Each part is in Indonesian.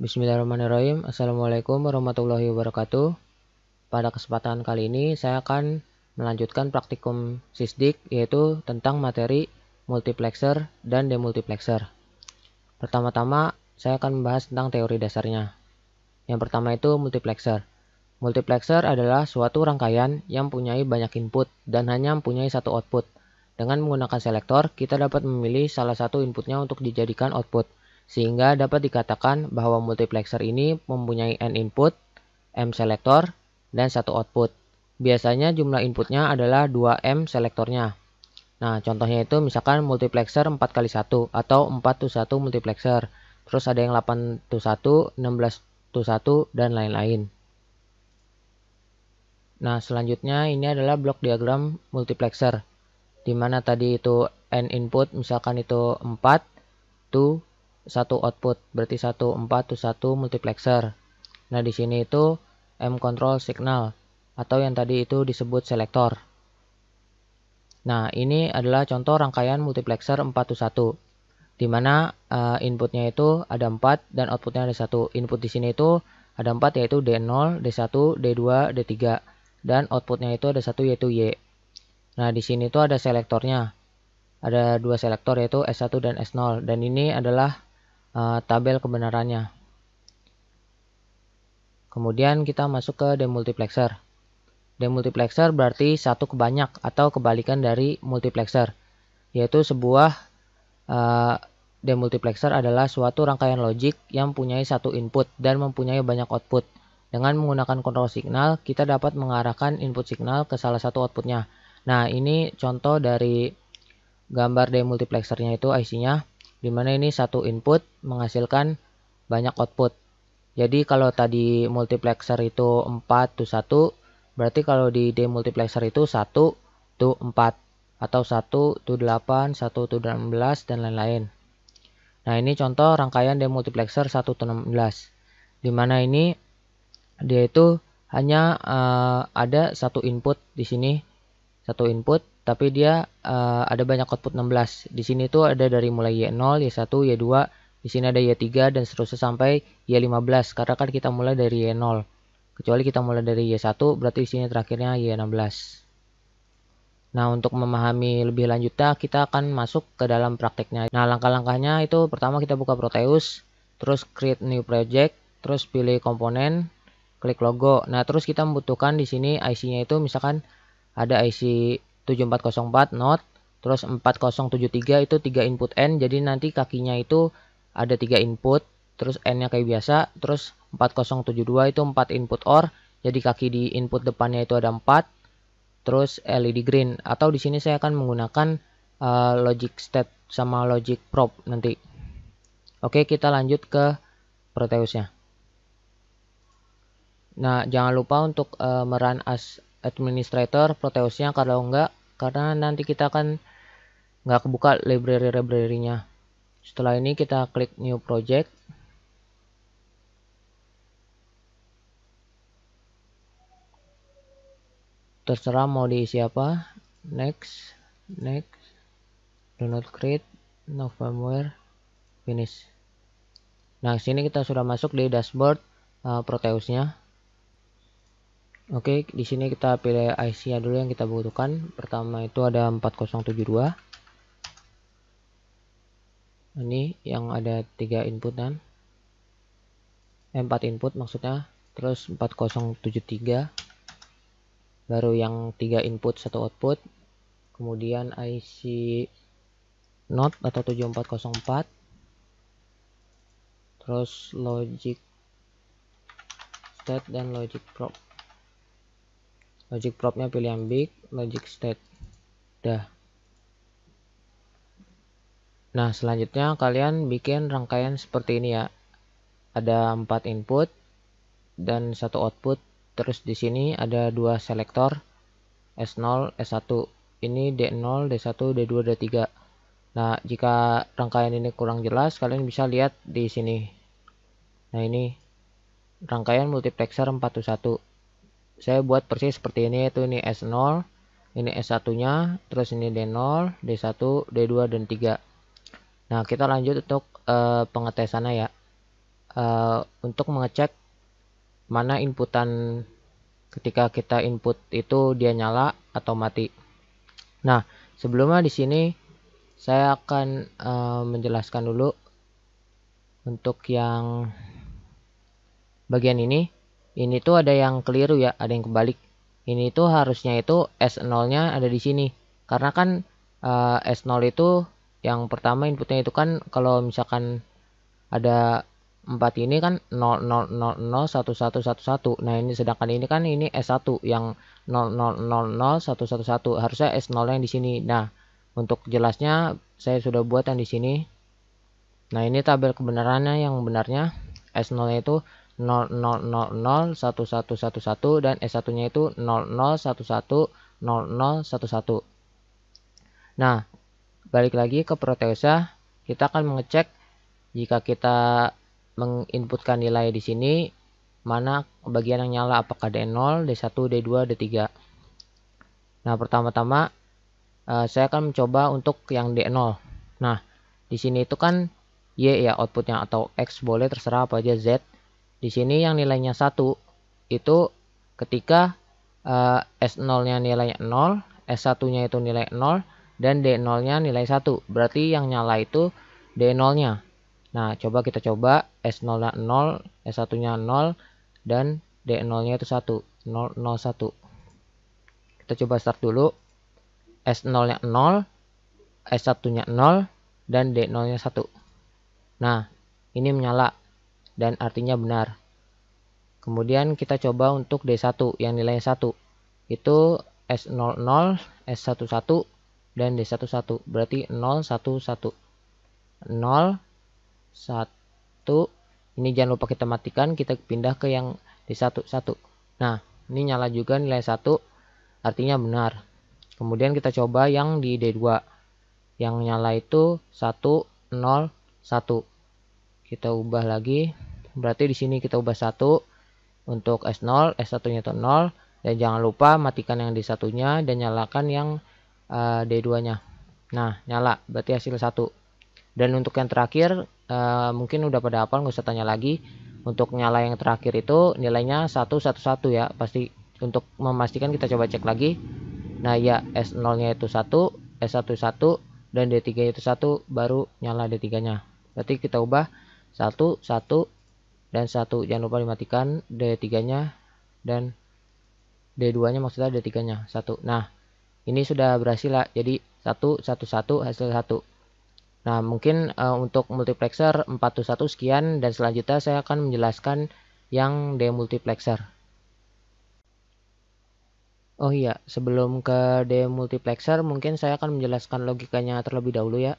Bismillahirrahmanirrahim. Assalamualaikum warahmatullahi wabarakatuh. Pada kesempatan kali ini saya akan melanjutkan praktikum SISDIK, yaitu tentang materi multiplexer dan demultiplexer. Pertama-tama saya akan membahas tentang teori dasarnya. Yang pertama itu multiplexer. Multiplexer adalah suatu rangkaian yang mempunyai banyak input dan hanya mempunyai satu output. Dengan menggunakan selektor, kita dapat memilih salah satu inputnya untuk dijadikan output, sehingga dapat dikatakan bahwa multiplexer ini mempunyai n input, m selektor, dan satu output. Biasanya jumlah inputnya adalah 2m selektornya. Nah, contohnya itu misalkan multiplexer 4x1 atau 4-1 multiplexer. Terus ada yang 8-1, 16-1, dan lain-lain. Nah, selanjutnya ini adalah blok diagram multiplexer, di mana tadi itu n input, misalkan itu 4 to 1 output, berarti 1 multiplexer. Nah, di sini itu m control signal atau yang tadi itu disebut selektor. Nah, ini adalah contoh rangkaian multiplexer 4-1, di mana inputnya itu ada 4 dan outputnya ada 1. Input di sini itu ada 4, yaitu D0, D1, D2, D3, dan outputnya itu ada 1, yaitu Y. Nah, di sini tuh ada selektornya. Ada dua selektor, yaitu S1 dan S0, dan ini adalah tabel kebenarannya. Kemudian kita masuk ke demultiplexer. Demultiplexer berarti satu kebanyak atau kebalikan dari multiplexer, yaitu sebuah demultiplexer adalah suatu rangkaian logik yang mempunyai satu input dan mempunyai banyak output. Dengan menggunakan kontrol signal, kita dapat mengarahkan input signal ke salah satu outputnya. Nah, ini contoh dari gambar demultiplexernya, itu IC-nya, dimana ini satu input menghasilkan banyak output. Jadi kalau tadi multiplexer itu 4-1, berarti kalau di demultiplexer itu 1-4, atau 1-8, 1-16, dan lain-lain. Nah, ini contoh rangkaian demultiplexer 1-16, dimana ini dia itu hanya ada satu input di sini, satu input, tapi dia ada banyak output 16. Di sini tuh ada dari mulai Y0, Y1, Y2, di sini ada Y3 dan seterusnya sampai Y15, karena kan kita mulai dari Y0. Kecuali kita mulai dari Y1, berarti di sini terakhirnya Y16. Nah, untuk memahami lebih lanjutnya, kita akan masuk ke dalam prakteknya. Nah, langkah-langkahnya itu pertama kita buka Proteus, terus create new project, terus pilih komponen, klik logo. Nah, terus kita membutuhkan di sini IC-nya itu misalkan ada IC 7404 not, terus 4073 itu 3 input N, jadi nanti kakinya itu ada 3 input, terus N-nya kayak biasa, terus 4072 itu 4 input OR, jadi kaki di input depannya itu ada 4, terus LED green, atau di sini saya akan menggunakan logic state sama logic prop nanti. Oke, kita lanjut ke Proteusnya. Nah, jangan lupa untuk merun as administrator Proteusnya, kalau enggak, karena nanti kita akan nggak kebuka library-nya. Setelah ini kita klik new project. Terserah mau diisi apa. Next, next, do not create, no firmware, finish. Nah, sini kita sudah masuk di dashboard Proteusnya. Oke, di sini kita pilih IC-nya dulu yang kita butuhkan. Pertama itu ada 4072. Ini yang ada 3 input dan 4 input maksudnya. Terus 4073. Baru yang 3 input 1 output. Kemudian IC not atau 7404. Terus logic state dan logic prop. Logic propnya pilih yang big, logic state. Dah. Nah, selanjutnya kalian bikin rangkaian seperti ini ya. Ada 4 input dan 1 output. Terus di sini ada 2 selektor S0, S1. Ini D0, D1, D2, D3. Nah, jika rangkaian ini kurang jelas, kalian bisa lihat di sini. Nah, ini rangkaian multiplexer 4-1. Saya buat persis seperti ini, yaitu ini S0, ini S1-nya, terus ini D0, D1, D2, dan 3. Nah, kita lanjut untuk pengetesannya ya. untuk mengecek mana inputan ketika kita input itu dia nyala atau mati. Nah, sebelumnya di sini saya akan menjelaskan dulu untuk yang bagian ini. Ini tuh ada yang keliru ya, ada yang kebalik. Ini tuh harusnya itu S0-nya ada di sini. Karena kan S0 itu yang pertama inputnya itu kan kalau misalkan ada 4 ini kan 0 0 0 0 1 1 1 1. Nah, ini sedangkan ini kan ini S1 yang 0 0 0 0 1 1 1. Harusnya S0 yang di sini. Nah, untuk jelasnya saya sudah buat yang di sini. Nah, ini tabel kebenarannya yang benarnya S0-nya itu 0 0 0 0 1 1 1 1 dan S1-nya itu 0 0 1 1 0 0 1 1. Nah, balik lagi ke Proteusnya, kita akan mengecek jika kita menginputkan nilai di sini mana bagian yang nyala, apakah D0, D1, D2, D3. Nah, pertama-tama saya akan mencoba untuk yang D0. Nah, di sini itu kan Y ya outputnya atau X boleh terserah apa aja Z. Di sini yang nilainya 1 itu ketika S0-nya nilainya 0, S1-nya itu nilai 0 dan D0-nya nilai 1. Berarti yang nyala itu D0-nya. Nah, kita coba S0-nya 0, S1-nya 0 dan D0-nya itu 1, 0 0 1. Kita coba start dulu. S0-nya 0, S1-nya 0 dan D0-nya 1. Nah, ini menyala dan artinya benar. Kemudian kita coba untuk D1 yang nilainya 1. Itu S00, S11 dan D11. Berarti 0 1 1. 0 1. Ini jangan lupa kita matikan, kita pindah ke yang D1 1. Nah, ini nyala juga nilai 1, artinya benar. Kemudian kita coba yang di D2. Yang nyala itu 1 0 1. Kita ubah lagi. Berarti di sini kita ubah 1 untuk S0, S1-nya itu 0 dan jangan lupa matikan yang D1-nya dan nyalakan yang D2-nya. Nah, nyala, berarti hasil 1. Dan untuk yang terakhir mungkin udah pada hafal, nggak usah tanya lagi. Untuk nyala yang terakhir itu nilainya 1 1 1 ya. Pasti untuk memastikan kita coba cek lagi. Nah, ya S0-nya itu 1, S1 1 dan D3 itu 1 baru nyala D3-nya. Berarti kita ubah 1 1 dan 1. Jangan lupa dimatikan D3-nya dan D2-nya maksudnya D3-nya 1. Nah, ini sudah berhasil lah. Jadi 1 1 1 hasil 1. Nah, mungkin untuk multiplexer 421 sekian dan selanjutnya saya akan menjelaskan yang demultiplexer. Oh iya, sebelum ke demultiplexer mungkin saya akan menjelaskan logikanya terlebih dahulu ya.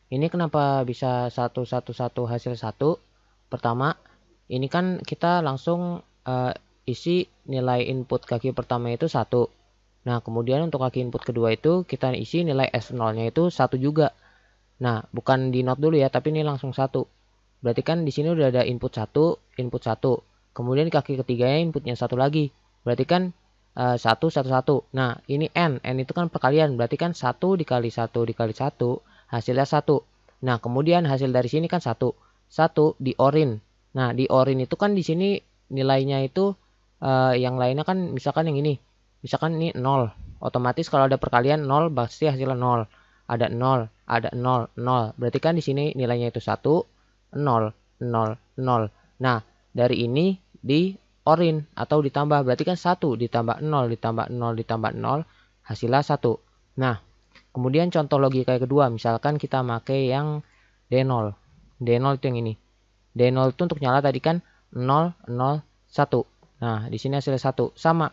Ini kenapa bisa 1 1 1 hasil 1? Pertama, ini kan kita langsung isi nilai input kaki pertama itu 1. Nah, kemudian untuk kaki input kedua itu kita isi nilai S0-nya itu 1 juga. Nah, bukan di note dulu ya, tapi ini langsung 1. Berarti kan di sini udah ada input 1, input 1. Kemudian kaki ketiganya inputnya 1 lagi. Berarti kan 1 1 1. Nah, ini N itu kan perkalian. Berarti kan 1 dikali 1 dikali 1 hasilnya 1. Nah, kemudian hasil dari sini kan 1. 1 di orin. Nah, di orin itu kan di sini nilainya itu yang lainnya kan misalkan yang ini. Misalkan ini 0. Otomatis kalau ada perkalian 0 pasti hasilnya 0. Ada 0, ada 0, 0. Berarti kan di sini nilainya itu 1, 0, 0, 0. Nah, dari ini di orin atau ditambah. Berarti kan 1 ditambah 0 ditambah 0 ditambah 0 hasilnya 1. Nah, kemudian contoh logika yang kedua. Misalkan kita pakai yang D0. D0 itu yang ini. D0 itu untuk nyala tadi kan 0, 0, 1. Nah, di sini hasilnya 1. Sama.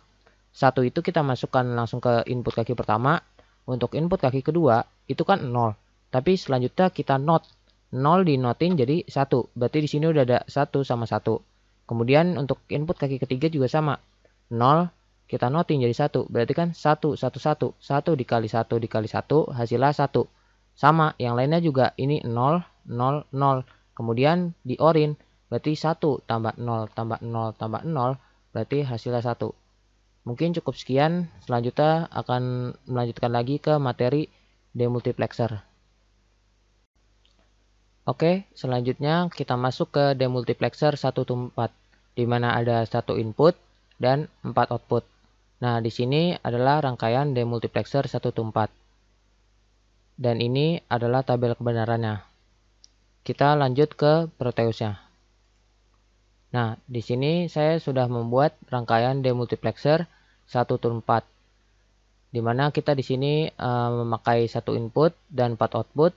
1 itu kita masukkan langsung ke input kaki pertama. Untuk input kaki kedua itu kan 0. Tapi selanjutnya kita not. 0 dinotin jadi 1. Berarti di sini udah ada 1 sama 1. Kemudian untuk input kaki ketiga juga sama. 0 kita notin jadi 1. Berarti kan 1 1 1. 1 dikali 1 dikali 1 hasilnya 1. Sama, yang lainnya juga ini 0 0 0. Kemudian di orin berarti 1 tambah 0 tambah 0 tambah 0 berarti hasilnya 1. Mungkin cukup sekian. Selanjutnya akan melanjutkan lagi ke materi demultiplexer. Oke, selanjutnya kita masuk ke demultiplexer 1/4, di mana ada 1 input dan 4 output. Nah, di sini adalah rangkaian demultiplexer 1/4. Dan ini adalah tabel kebenarannya. Kita lanjut ke Proteusnya. Nah, di sini saya sudah membuat rangkaian demultiplexer 1/4, di mana kita di sini memakai 1 input dan 4 output,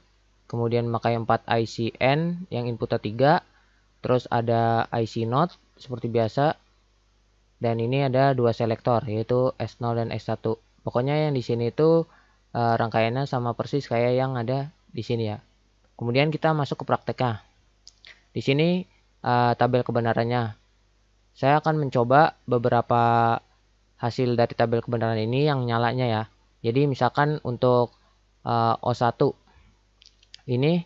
kemudian memakai 4 IC N yang inputnya 3, terus ada IC NOT seperti biasa, dan ini ada 2 selektor yaitu S0 dan S1. Pokoknya yang di sini itu rangkaiannya sama persis kayak yang ada di sini ya. Kemudian kita masuk ke prakteknya. Di sini tabel kebenarannya. Saya akan mencoba beberapa hasil dari tabel kebenaran ini yang nyalanya ya. Jadi misalkan untuk O1 ini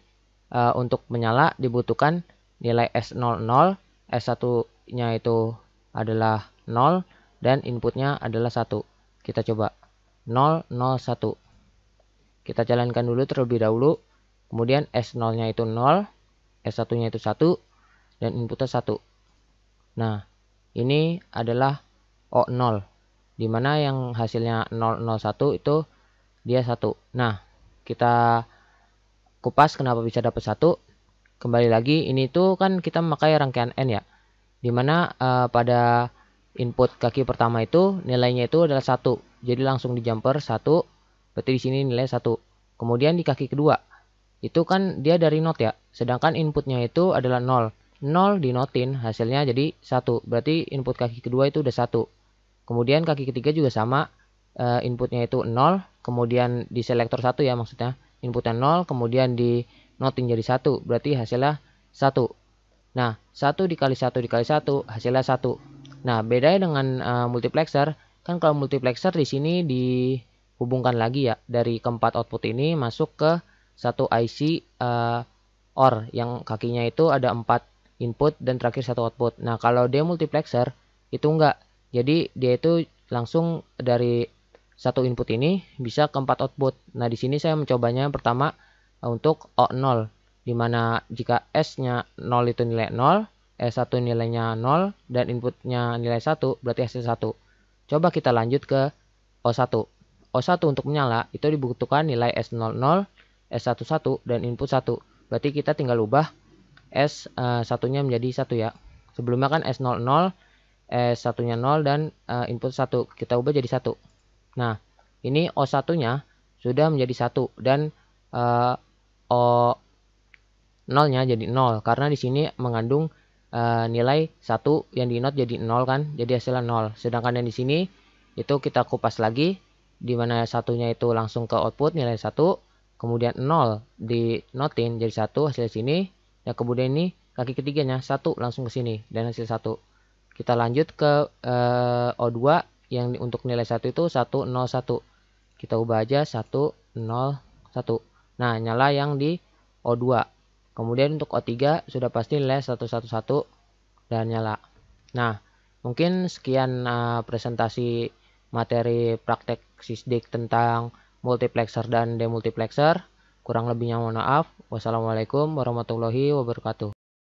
untuk menyala dibutuhkan nilai S00, S1-nya itu adalah 0 dan inputnya adalah 1. Kita coba 0, 0, 1. Kita jalankan dulu terlebih dahulu. Kemudian S0-nya itu 0, S1-nya itu 1, dan inputnya 1. Nah, ini adalah O0, di mana yang hasilnya 001 itu dia 1. Nah, kita kupas kenapa bisa dapat 1. Kembali lagi, ini tuh kan kita memakai rangkaian N ya, di mana pada input kaki pertama itu nilainya itu adalah 1. Jadi langsung di jumper 1, berarti di sini nilai 1. Kemudian di kaki kedua, itu kan dia dari not ya, sedangkan inputnya itu adalah 0. 0 dinotin, hasilnya jadi 1. Berarti input kaki kedua itu udah 1. Kemudian kaki ketiga juga sama, inputnya itu 0, kemudian di selektor 1 ya maksudnya, inputnya 0, kemudian di notin jadi 1, berarti hasilnya 1. Nah, 1 dikali 1 dikali 1, hasilnya 1. Nah, bedanya dengan multiplexer, kan kalau multiplexer di sini dihubungkan lagi ya, dari keempat output ini masuk ke satu IC OR, yang kakinya itu ada 4 input dan terakhir 1 output. Nah, kalau demultiplexer itu enggak. Jadi dia itu langsung dari 1 input ini bisa ke 4 output. Nah, di sini saya mencobanya pertama untuk O0, di mana jika S-nya 0 itu nilai 0, S1 nilainya 0, dan inputnya nilai 1, berarti hasil 1. Coba kita lanjut ke O1. O1 untuk menyala itu dibutuhkan nilai S00, S11, dan input 1. Berarti kita tinggal ubah S1-nya menjadi 1 ya. Sebelumnya kan S00, S1-nya 0, dan input 1. Kita ubah jadi 1. Nah, ini O1-nya sudah menjadi 1, dan O0-nya jadi 0. Karena di sini mengandung nilai 1 yang di not jadi 0 kan. Jadi hasilnya 0. Sedangkan yang di sini itu kita kupas lagi, di mana satunya itu langsung ke output nilai 1, kemudian 0 di notin jadi 1 hasil sini, dan kemudian ini kaki ketiganya 1 langsung ke sini dan hasil 1. Kita lanjut ke O2 yang untuk nilai 1 itu 101. Kita ubah aja 101. Nah, nyala yang di O2. Kemudian untuk O3 sudah pasti nilai 111 dan nyala. Nah, mungkin sekian presentasi materi praktek sisdik tentang multiplexer dan demultiplexer. Kurang lebihnya mohon maaf. Wassalamualaikum warahmatullahi wabarakatuh.